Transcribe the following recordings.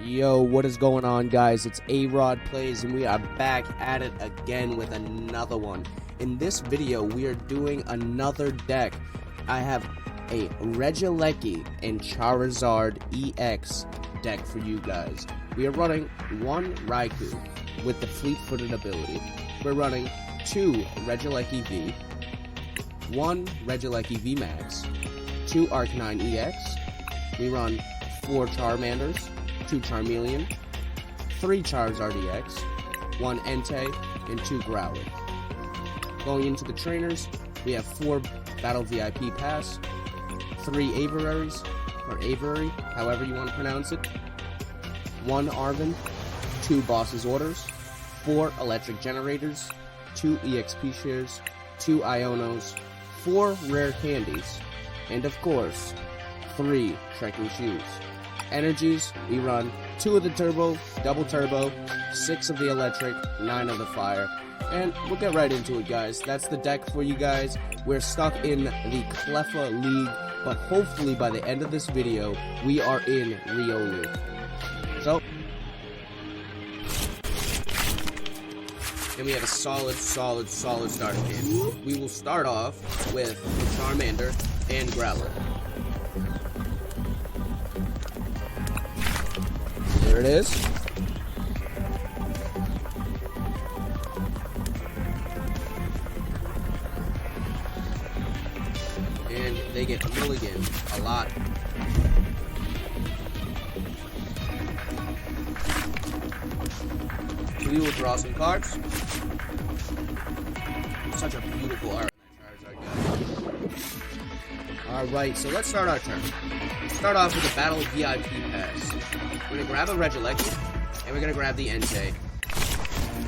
Yo, what is going on, guys? It's ArodPlays, and we are back at it again with another one. In this video, we are doing another deck. I have a Regieleki and Charizard EX deck for you guys. We are running one Raikou with the fleet-footed ability. We're running two Regieleki V, one Regieleki V Max, two Arcanine EX. We run 4 Charmanders, 2 Charmeleon, 3 Charizard EX, 1 Entei, and 2 Growlithe. Going into the trainers, we have 4 Battle VIP Pass, 3 Aviaries, or Aviary, however you want to pronounce it, 1 Arven, 2 Boss's Orders, 4 Electric Generators, 2 EXP Shares, 2 Ionos, 4 Rare Candies, and of course, 3 Trekking Shoes. Energies, we run 2 of the Turbo, Double Turbo, 6 of the Electric, 9 of the Fire, and we'll get right into it, guys. That's the deck for you guys. We're stuck in the Cleffa League, but hopefully by the end of this video, we are in Riolu. So, and we have a solid starting game. We will start off with Charmander and Growlithe. There it is. And they get mulligan a lot. We will draw some cards. Such a beautiful art on that Charizard guy. Alright, so let's start our turn. Start off with a Battle VIP Pass. We're going to grab a Regieleki, and we're going to grab the Entei.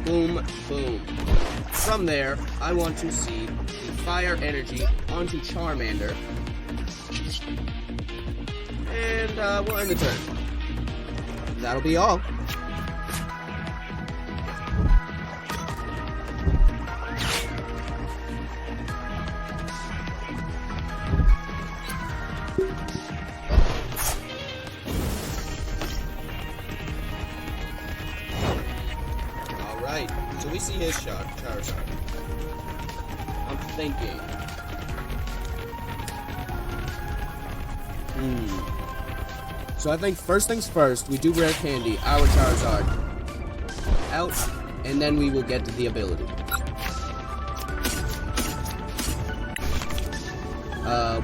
Boom, boom. From there, I want to see the Fire Energy onto Charmander. And we'll end the turn. That'll be all. So we see his shot, Charizard. I'm thinking. So I think first things first, we do Rare Candy, our Charizard out, and then we will get to the ability.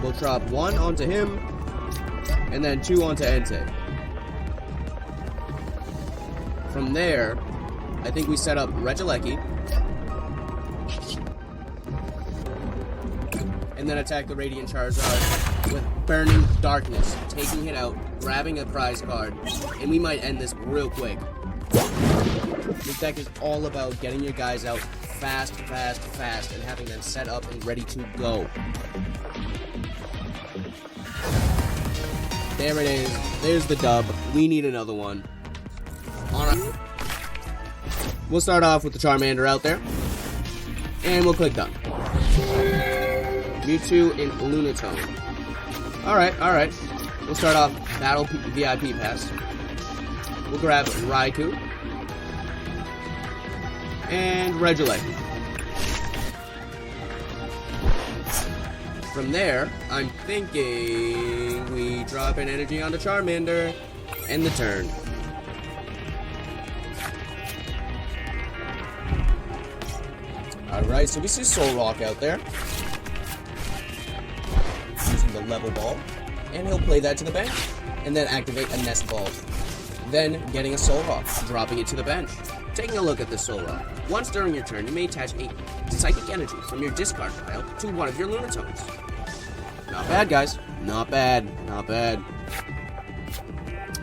We'll drop 1 onto him, and then 2 onto Entei. From there, I think we set up Regieleki, and then attack the Radiant Charizard with Burning Darkness, taking it out, grabbing a prize card, and we might end this real quick. This deck is all about getting your guys out fast, and having them set up and ready to go. There it is. There's the dub. We need another one. Alright. We'll start off with the Charmander out there, and we'll click done. Mewtwo and Lunatone. Alright. We'll start off Battle VIP Pass. We'll grab Raikou and Regieleki. From there, I'm thinking we drop an energy onto Charmander, end the turn. Alright, so we see Soul Rock out there. Using the level ball. And he'll play that to the bench. And then activate a Nest Ball. Then getting a Soul Rock, dropping it to the bench. Taking a look at this Soul Rock. Once during your turn, you may attach a Psychic Energy from your discard pile to one of your Lunatones. Not bad, guys. Not bad.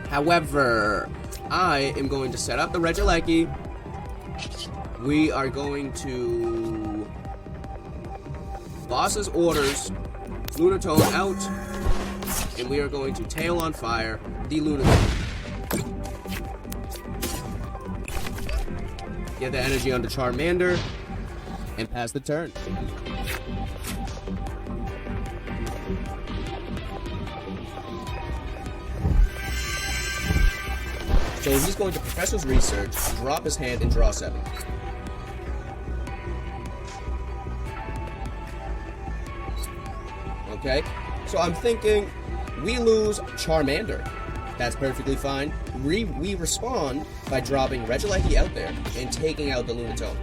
However, I am going to set up the Regieleki. We are going to Boss's Orders, Lunatone out, and we are going to Tail on Fire the Lunatone. Get the energy onto Charmander, and pass the turn. So he's going to Professor's Research, drop his hand, and draw 7. Okay, so I'm thinking we lose Charmander. That's perfectly fine. We respond by dropping Regieleki out there and taking out the Lunatone.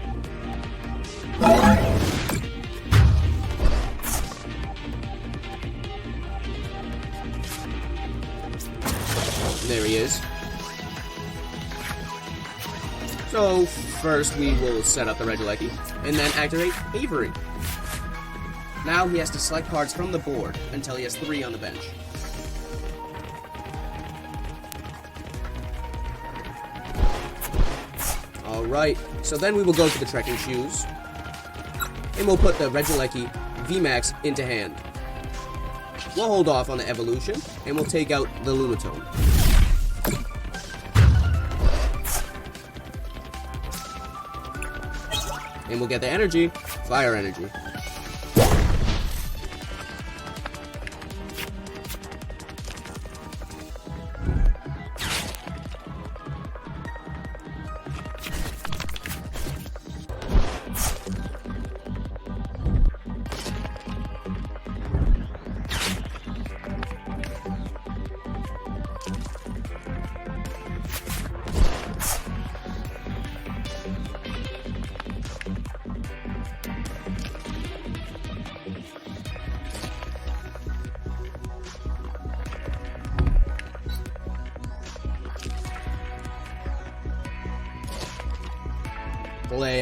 There he is. So first we will set up the Regieleki and then activate Avery. Now he has to select cards from the board until he has 3 on the bench. Alright, so then we will go to the Trekking Shoes, and we'll put the Regieleki VMAX into hand. We'll hold off on the evolution, and we'll take out the Lunatone. And we'll get the energy, Fire Energy.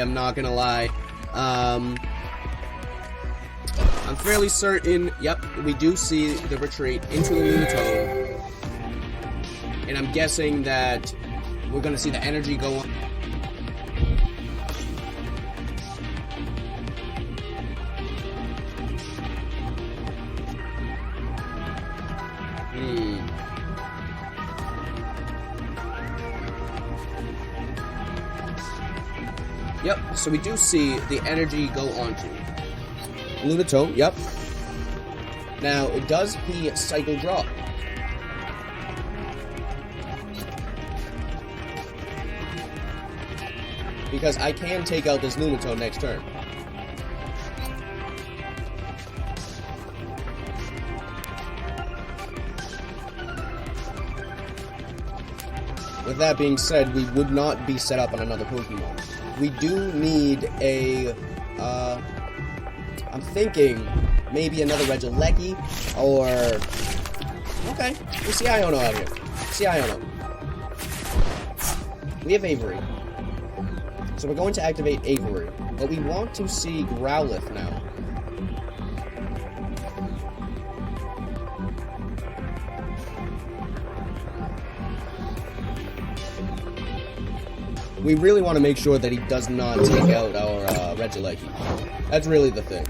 I'm not gonna lie. I'm fairly certain, yep, we do see the retreat into the Lunatone. And I'm guessing that we're gonna see the energy go on. Yep, so we do see the energy go onto Lunatone, yep. Now, does he cycle draw? Because I can take out this Lunatone next turn. With that being said, we would not be set up on another Pokemon. We do need a, I'm thinking maybe another Regieleki, or, okay, we see Iono out here. See Iono. We have Avery. So we're going to activate Avery, but we want to see Growlithe now. We really want to make sure that he does not take out our Regieleki. That's really the thing.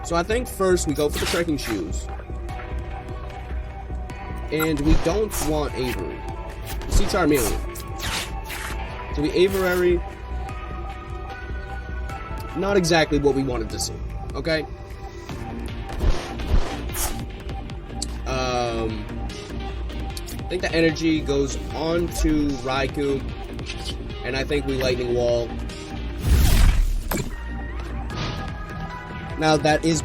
So I think first we go for the Trekking Shoes. And we don't want Avery. We see Charmeleon. So we Aviary. Not exactly what we wanted to see. Okay? I think the energy goes on to Raikou, and I think we Lightning Wall. Now that is...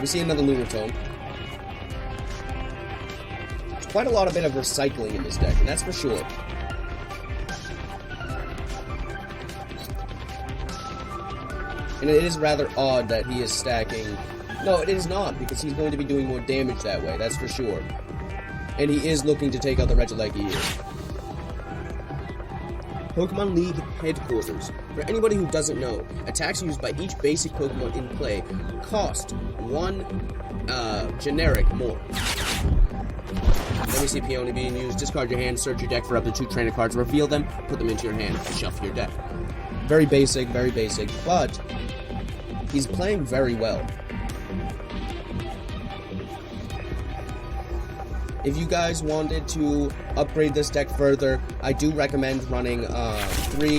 We see another Lunatone. There's quite a lot of bit of recycling in this deck, and that's for sure. And it is rather odd that he is stacking... No, it is not, because he's going to be doing more damage that way, that's for sure. And he is looking to take out the Regieleki here. Pokemon League Headquarters. For anybody who doesn't know, attacks used by each basic Pokemon in play cost 1 generic more. Then we see Peony being used. Discard your hand, search your deck for up to 2 trainer cards, reveal them, put them into your hand, and shuffle your deck. Very basic, but He's playing very well. If you guys wanted to upgrade this deck further, I do recommend running 3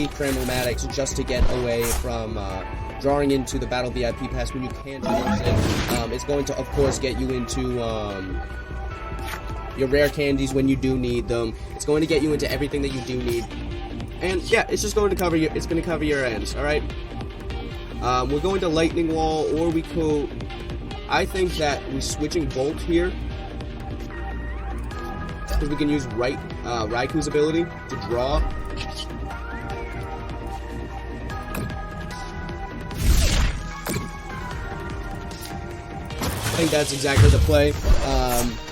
Cramormatics just to get away from drawing into the Battle VIP Pass when you can't use it. It's going to, of course, get you into your rare candies when you do need them. It's going to get you into everything that you do need. And yeah, it's just going to cover your ends, alright? We're going to Lightning Wall, or we could... I think that we're switching Bolt here, because we can use Raiku's ability to draw. I think that's exactly the play.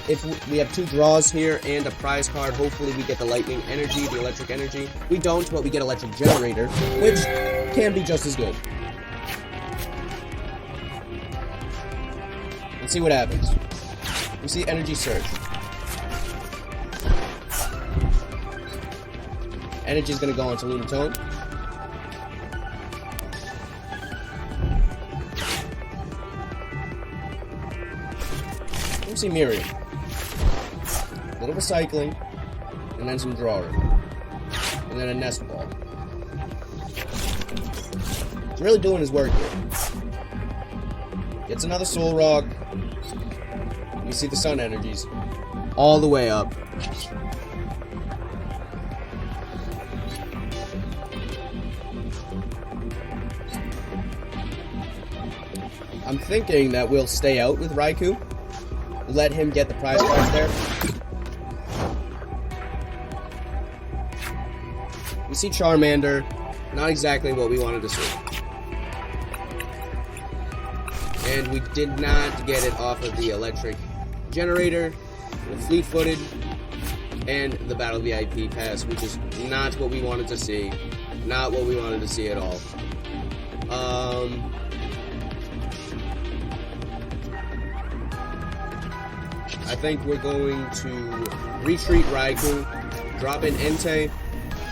If we have 2 draws here and a prize card, hopefully we get the Lightning Energy, the Electric Energy. We don't, but we get Electric Generator, which can be just as good. Let's see what happens. We see Energy Surge. Energy is going to go onto Lunatone. We see Miriam. A little recycling, and then some drawing. And then a Nest Ball. He's really doing his work here. Gets another Soul Rock. You see the Sun Energies all the way up. I'm thinking that we'll stay out with Raikou. Let him get the prize cards there. We see Charmander. Not exactly what we wanted to see. And we did not get it off of the Electric Generator, the Fleet-Footed, and the Battle VIP Pass, which is not what we wanted to see. Not what we wanted to see at all. I think we're going to retreat Raikou, drop in Entei,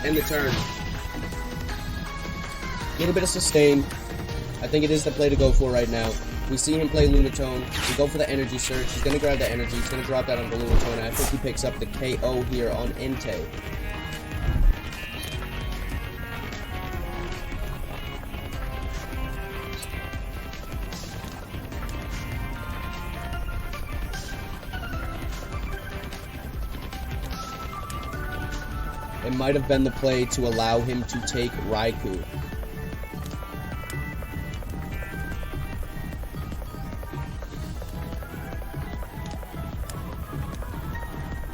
end the turn. A little bit of sustain. I think it is the play to go for right now. We see him play Lunatone. We go for the Energy Surge. He's going to grab the energy. He's going to drop that on the Lunatone. And I think he picks up the KO here on Entei. It might have been the play to allow him to take Raikou.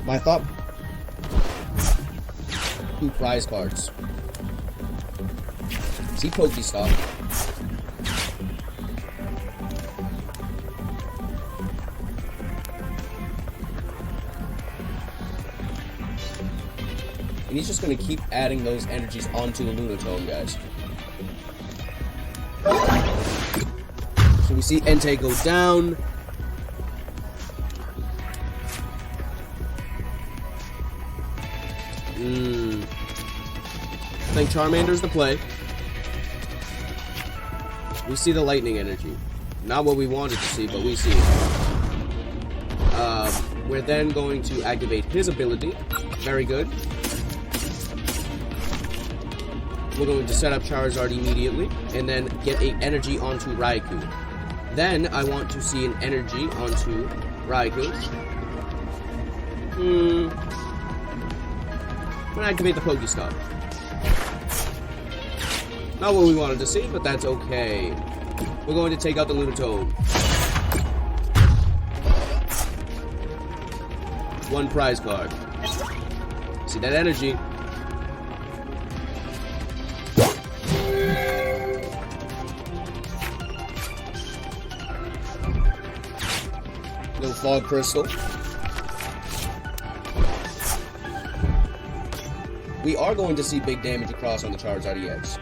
My thought... 2 prize cards. See Pokestop. And he's just going to keep adding those energies onto the Lunatone, guys. So we see Entei go down. I think Charmander's the play. We see the Lightning Energy. Not what we wanted to see, but we see it. We're then going to activate his ability. Very good. We're going to set up Charizard immediately, and then get an energy onto Raikou. Then, I want to see an energy onto Raikou. I'm going to activate the Pokestop. Not what we wanted to see, but that's okay. We're going to take out the Lunatone. 1 prize card. See that energy? Little Fog Crystal. We are going to see big damage across on the Charizard EX.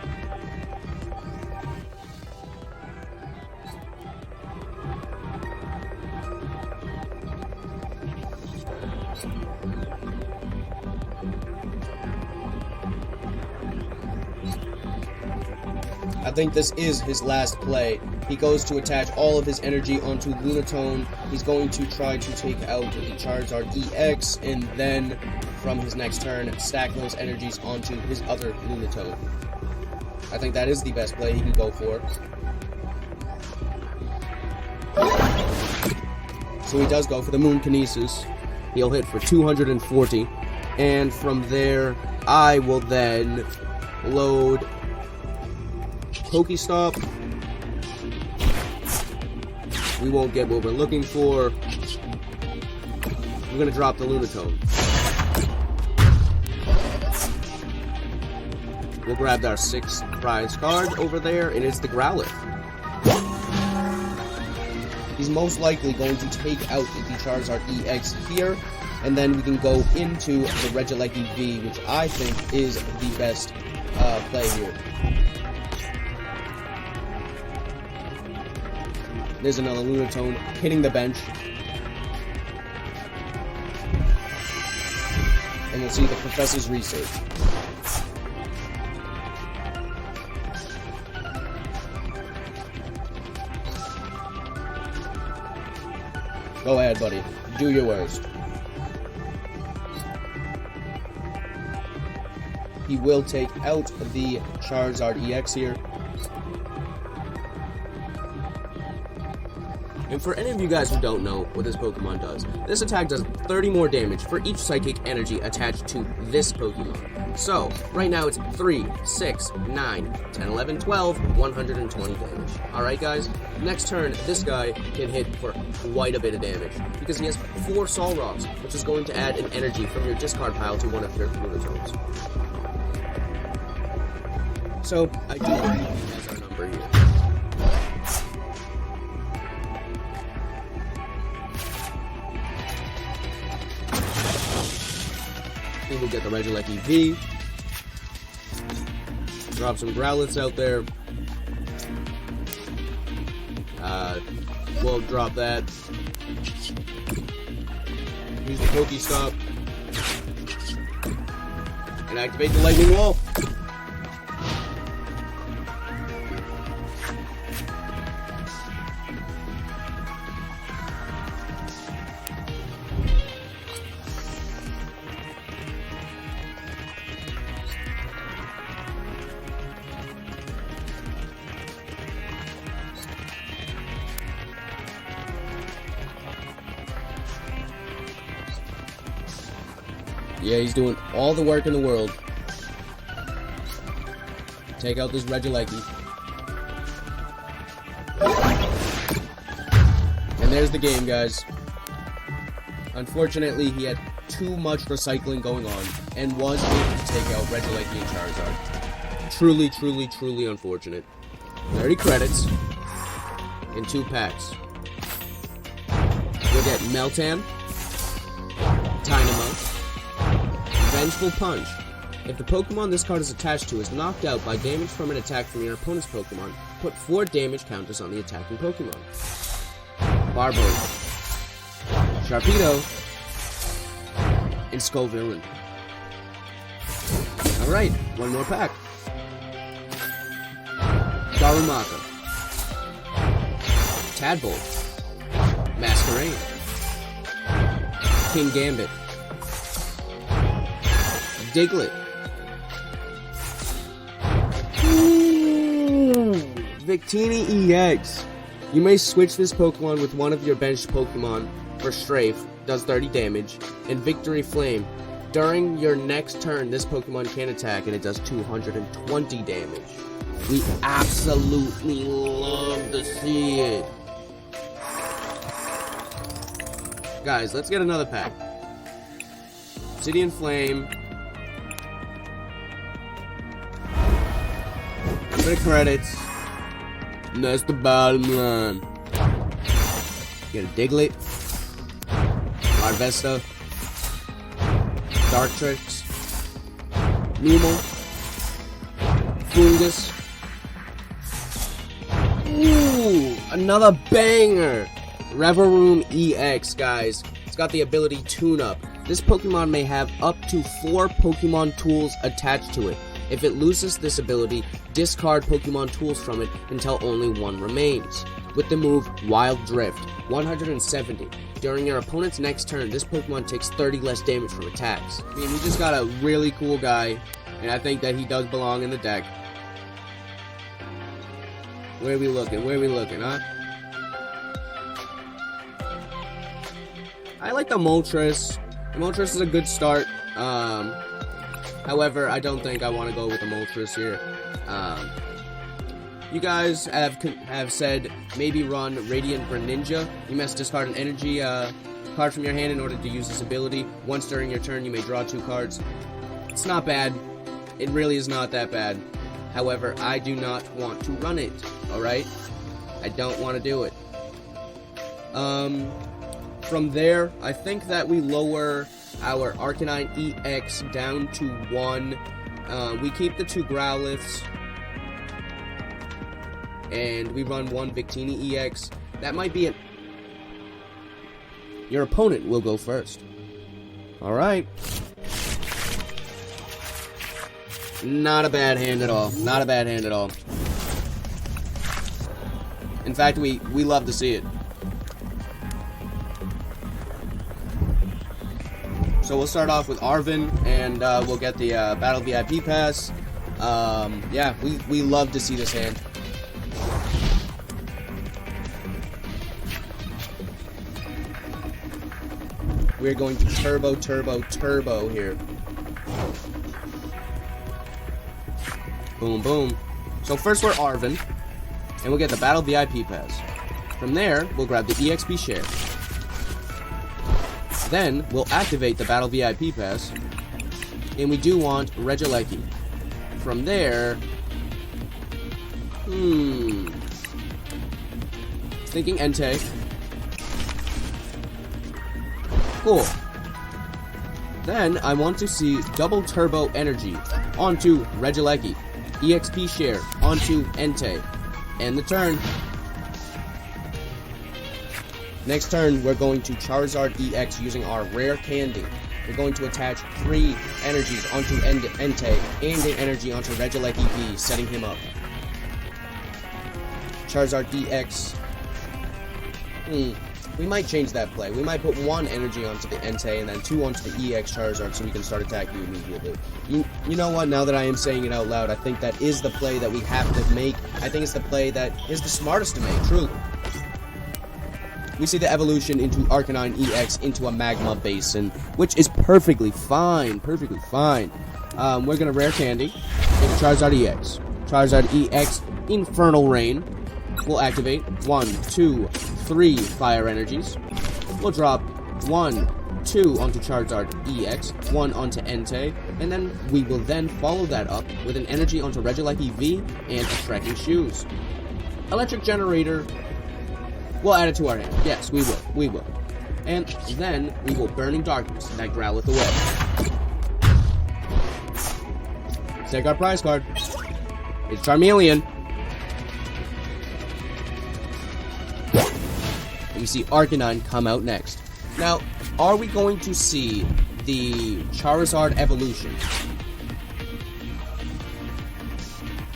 I think this is his last play he goes to attach all of his energy onto Lunatone. He's going to try to take out the Charizard EX, and then from his next turn, stack those energies onto his other Lunatone. I think that is the best play he can go for. So he does go for the Moon Kinesis. He'll hit for 240, and from there, I will then load Pokestop. We won't get what we're looking for. We're gonna drop the Lunatone. We'll grab our 6th prize card over there, and it's the Growlithe. He's most likely going to take out the Charizard EX here, and then we can go into the Regieleki V, which I think is the best play here. There's another Lunatone hitting the bench. And we'll see the Professor's Research. Go ahead, buddy. Do your worst. He will take out the Charizard EX here. And for any of you guys who don't know what this Pokemon does, this attack does 30 more damage for each psychic energy attached to this Pokemon. So, right now it's 3, 6, 9, 10, 11, 12, 120 damage. Alright guys, next turn, this guy can hit for quite a bit of damage, because he has 4 Solroks, which is going to add an energy from your discard pile to one of your Lunatones. So, I do believe he has our number here. We'll get the Regieleki V. Drop some Growliths out there. We'll drop that. Use the Pokestop. And activate the Lightning Wall. Yeah, he's doing all the work in the world. Take out this Regieleki. And there's the game, guys. Unfortunately, he had too much recycling going on and was able to take out Regieleki and Charizard. Truly, truly, truly unfortunate. 30 credits in 2 packs. We'll get Meltan, Tynamo, Vengeful Punch. If the Pokemon this card is attached to is knocked out by damage from an attack from your opponent's Pokemon, put 4 damage counters on the attacking Pokemon. Barbold, Sharpedo, and Scovillain. Alright, one more pack. Darumaka, Tadbolt, Masquerain, King Gambit, Diglett. Victini EX. You may switch this Pokemon with one of your benched Pokemon for Strafe, does 30 damage, and Victory Flame. During your next turn, this Pokemon can attack and it does 220 damage. We absolutely love to see it. Guys, let's get another pack. Obsidian Flame. A bit of credits. And that's the bottom line. Get a Diglett, Larvesta, Dartrix, Numel, Fungus. Ooh, another banger! Reveroom EX, guys. It's got the ability Tune Up. This Pokemon may have up to 4 Pokemon tools attached to it. If it loses this ability, discard Pokemon tools from it until only one remains. With the move Wild Drift, 170. During your opponent's next turn, this Pokemon takes 30 less damage from attacks. I mean, we just got a really cool guy, and I think that he does belong in the deck. Where are we looking? Where are we looking, huh? I like the Moltres. The Moltres is a good start. However, I don't think I want to go with the Moltres here. You guys have said maybe run Radiant Greninja. You must discard an energy card from your hand in order to use this ability. Once during your turn, you may draw 2 cards. It's not bad. It really is not that bad. However, I do not want to run it. Alright? I don't want to do it. From there, I think that we lower our Arcanine EX down to 1. We keep the 2 Growliths. And we run 1 Victini EX. That might be it. Your opponent will go first. Alright. Not a bad hand at all. Not a bad hand at all. In fact, we love to see it. So we'll start off with Arven, and we'll get the Battle VIP pass. Yeah, we love to see this hand. We're going to turbo here. Boom, boom. So first we're Arven, and we'll get the Battle VIP pass. From there, we'll grab the EXP share. Then, we'll activate the Battle VIP pass, and we do want Regieleki. From there, thinking Entei. Cool. Then, I want to see double turbo energy onto Regieleki. EXP share onto Entei. End the turn. Next turn, we're going to Charizard EX using our rare candy. We're going to attach 3 energies onto Entei and an energy onto Regieleki V, setting him up. Charizard EX. We might change that play. We might put 1 energy onto the Entei and then 2 onto the EX Charizard so we can start attacking you immediately. You know what? Now that I am saying it out loud, I think that is the play that we have to make. I think it's the play that is the smartest to make, truly. We see the evolution into Arcanine EX into a Magma Basin, which is perfectly fine. Perfectly fine. We're going to rare candy into Charizard EX. Charizard EX Infernal Rain will activate 1, 2, 3 fire energies. We'll drop 1, 2 onto Charizard EX, 1 onto Entei, and then we will then follow that up with an energy onto Regieleki V and a Trekking Shoes. Electric Generator. We'll add it to our hand. Yes, we will. We will. And then we will Burning Darkness that Growlithe away. Let's take our prize card. It's Charmeleon. And we see Arcanine come out next. Now, are we going to see the Charizard evolution?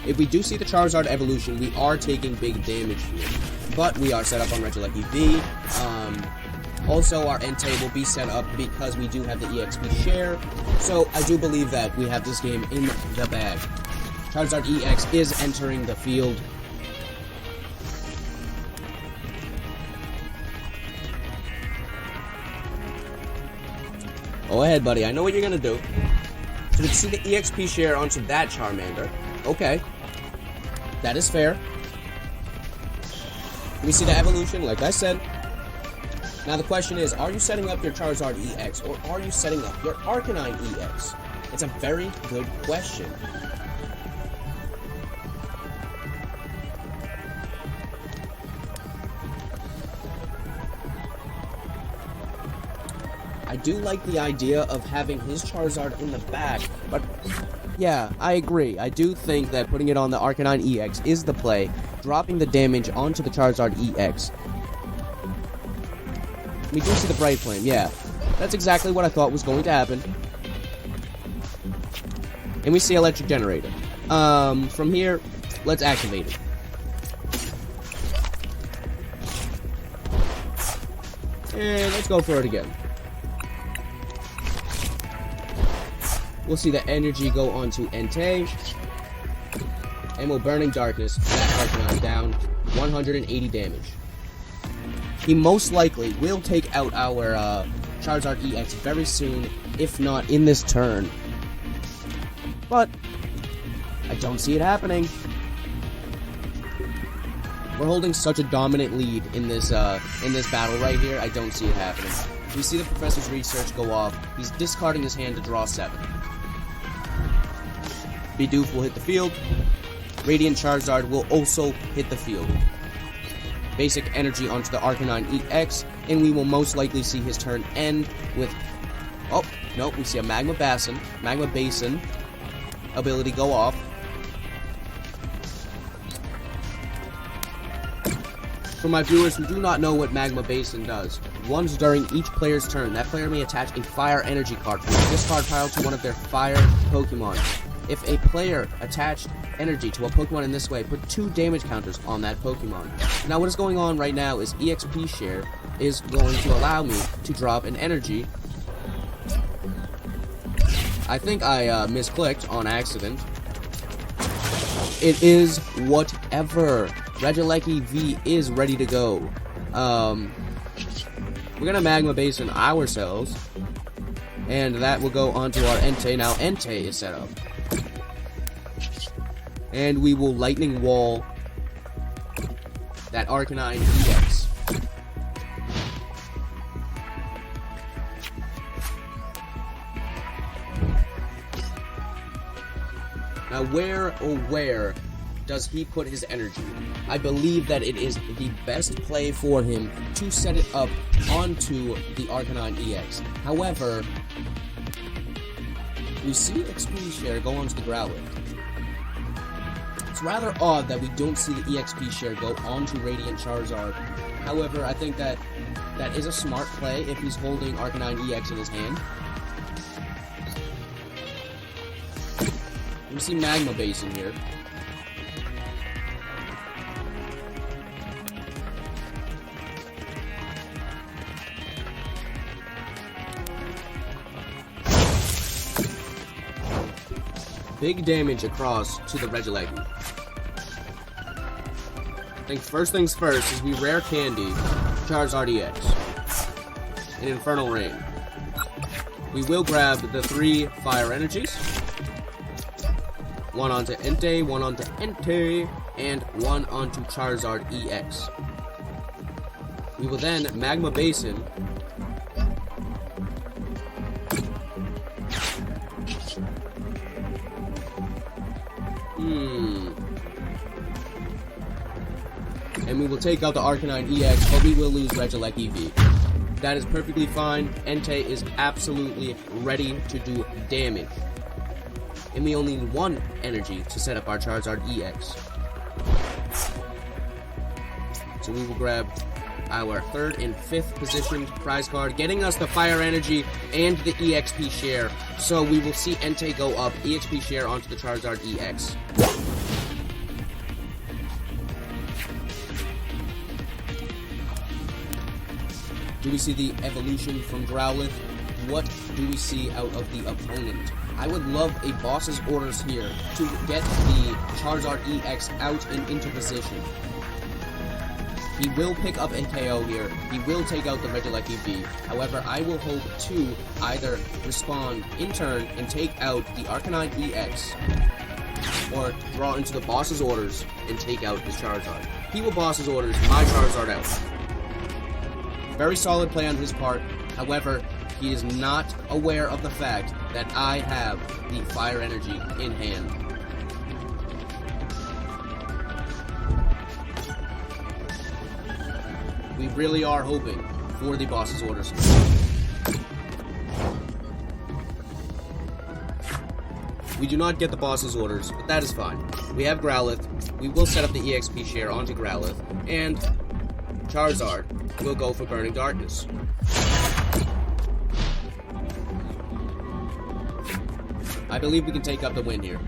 If we do see the Charizard evolution, we are taking big damage here. But we are set up on Regieleki V. Also, our Entei will be set up because we do have the EXP share. So, I do believe that we have this game in the bag. Charizard EX is entering the field. Go ahead, buddy. I know what you're going to do. So, to see the EXP share onto that Charmander. Okay. That is fair. We see the evolution, like I said. Now the question is, are you setting up your Charizard EX, or are you setting up your Arcanine EX? It's a very good question. I do like the idea of having his Charizard in the back, but yeah, I agree. I do think that putting it on the Arcanine EX is the play, dropping the damage onto the Charizard EX. We do see the Bright Flame, yeah. That's exactly what I thought was going to happen. and we see electric generator. From here, let's activate it. And let's go for it again. We'll see the energy go on to Entei. And we'll Burning Darkness that Arcanine down 180 damage. He most likely will take out our Charizard EX very soon, if not in this turn. But I don't see it happening. We're holding such a dominant lead in this battle right here. I don't see it happening. We see the Professor's Research go off. He's discarding his hand to draw 7. Bidoof will hit the field. Radiant Charizard will also hit the field. Basic energy onto the Arcanine EX, and we will most likely see his turn end with... Oh, no, we see a Magma Basin ability go off. For my viewers who do not know what Magma Basin does, once during each player's turn, that player may attach a Fire Energy card from the discard pile to one of their Fire Pokemon. If a player attached energy to a Pokemon in this way, put 2 damage counters on that Pokemon. Now what is going on right now is EXP Share is going to allow me to drop an energy. I think I misclicked on accident. It is whatever. Regieleki V is ready to go. We're gonna Magma Basin ourselves, and that will go onto our Entei. Now Entei is set up. And we will Lightning Wall that Arcanine EX. Now where does he put his energy? I believe that it is the best play for him to set it up onto the Arcanine EX. However, we see XP Share go onto the Growlithe. It's rather odd that we don't see the EXP Share go onto Radiant Charizard. However, I think that is a smart play if he's holding Arcanine EX in his hand. We see Magma Basin here. Big damage across to the Regieleki. I think first things first is we rare candy Charizard EX. An Infernal Rain. We will grab the 3 Fire Energies. 1 onto Entei, 1 onto Entei, and 1 onto Charizard EX. We will then Magma Basin. And we will take out the Arcanine EX, but we will lose Regieleki V. That is perfectly fine. Entei is absolutely ready to do damage. And we only need 1 energy to set up our Charizard EX. So we will grab our 3rd and 5th positioned prize card, getting us the Fire Energy and the EXP Share. So we will see Entei go up, EXP Share onto the Charizard EX. Do we see the evolution from Growlithe? What do we see out of the opponent? I would love a boss's orders here to get the Charizard EX out and into position. He will pick up a KO here. He will take out the Regieleki V. However, I will hope to either respond in turn and take out the Arcanine EX, or draw into the boss's orders and take out his Charizard. He will boss's orders my Charizard out. Very solid play on his part. However, he is not aware of the fact that I have the Fire Energy in hand. We really are hoping for the boss's orders. We do not get the boss's orders, but that is fine. We have Growlithe. We will set up the EXP Share onto Growlithe, and Charizard will go for Burning Darkness. I believe we can take up the win here.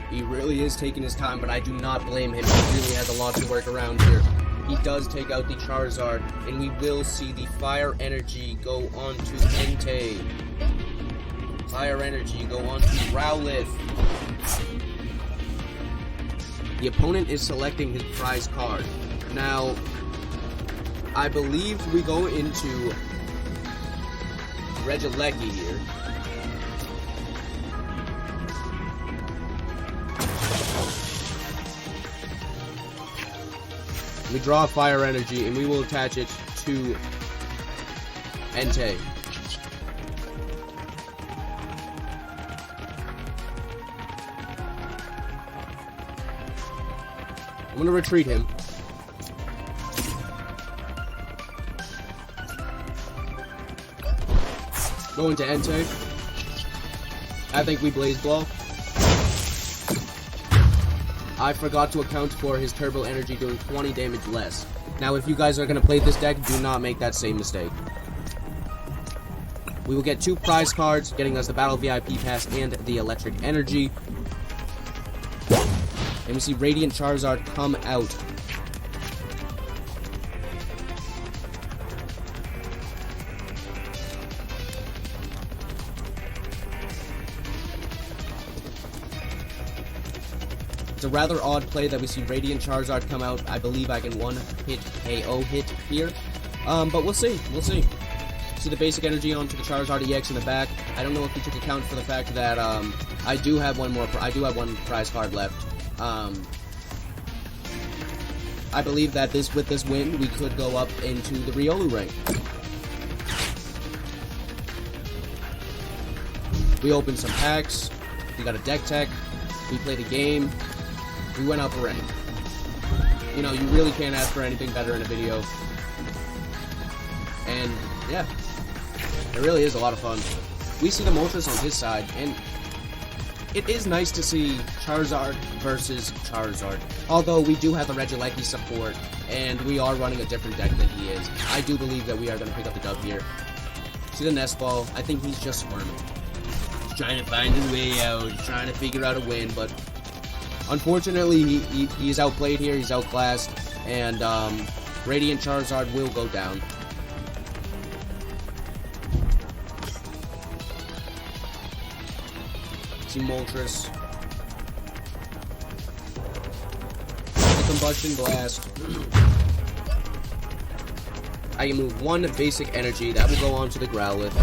He really is taking his time, but I do not blame him. He really has a lot to work around here. He does take out the Charizard, and we will see the Fire Energy go on to Entei. Fire Energy go on to Rowlith. The opponent is selecting his prize card. Now, I believe we go into Regieleki here. We draw a Fire Energy, and we will attach it to Entei. I'm going to retreat him. Going to Entei. I think we Blaze Ball. I forgot to account for his Turbo Energy doing 20 damage less. Now, if you guys are going to play this deck, do not make that same mistake. We will get 2 prize cards, getting us the Battle VIP Pass and the Electric Energy. And we see Radiant Charizard come out. It's a rather odd play that we see Radiant Charizard come out. I believe I can one-hit KO hit here. But we'll see. We'll see. See the basic energy onto the Charizard EX in the back. I don't know if we took account for the fact that I do have one prize card left. I believe that with this win, we could go up into the Riolu rank. We opened some packs. We got a deck tech. We played a game. We went up a rank. You know, you really can't ask for anything better in a video. And, yeah. It really is a lot of fun. We see the Moltres on his side, and it is nice to see Charizard versus Charizard. Although we do have the Regieleki support, and we are running a different deck than he is. I do believe that we are going to pick up the dub here. See the Nest Ball. I think he's just squirming. He's trying to find his way out. He's trying to figure out a win, but unfortunately, he's outplayed here. He's outclassed, and Radiant Charizard will go down. See Moltres. The Combustion Blast. I can move 1 basic energy. That will go on to the Growlithe.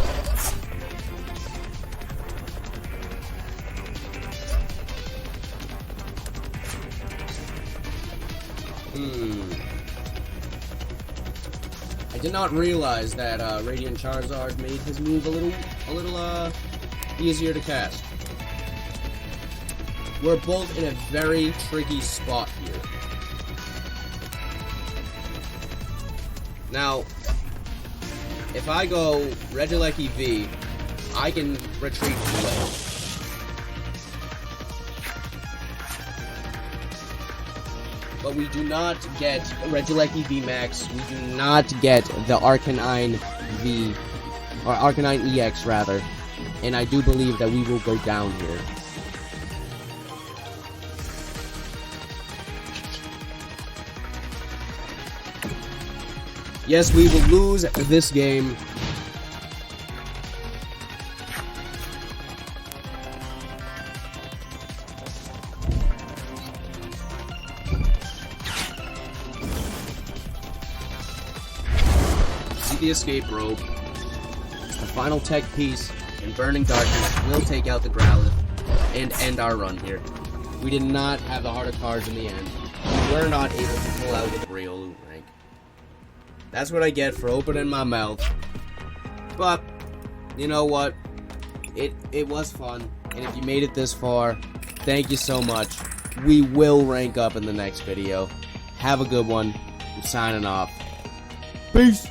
I did not realize that Radiant Charizard made his move a little easier to cast. We're both in a very tricky spot here. Now, if I go Regieleki V, I can retreat away. But we do not get Regieleki V Max. We do not get the Arcanine V, or Arcanine EX rather. And I do believe that we will go down here. Yes, we will lose this game. See the escape rope. The final tech piece and Burning Darkness will take out the Growlithe and end our run here. We did not have the heart of cards in the end. We were not able to pull out the Riolu rank. That's what I get for opening my mouth. But, you know what? It was fun. And if you made it this far, thank you so much. We will rank up in the next video. Have a good one. I'm signing off. Peace.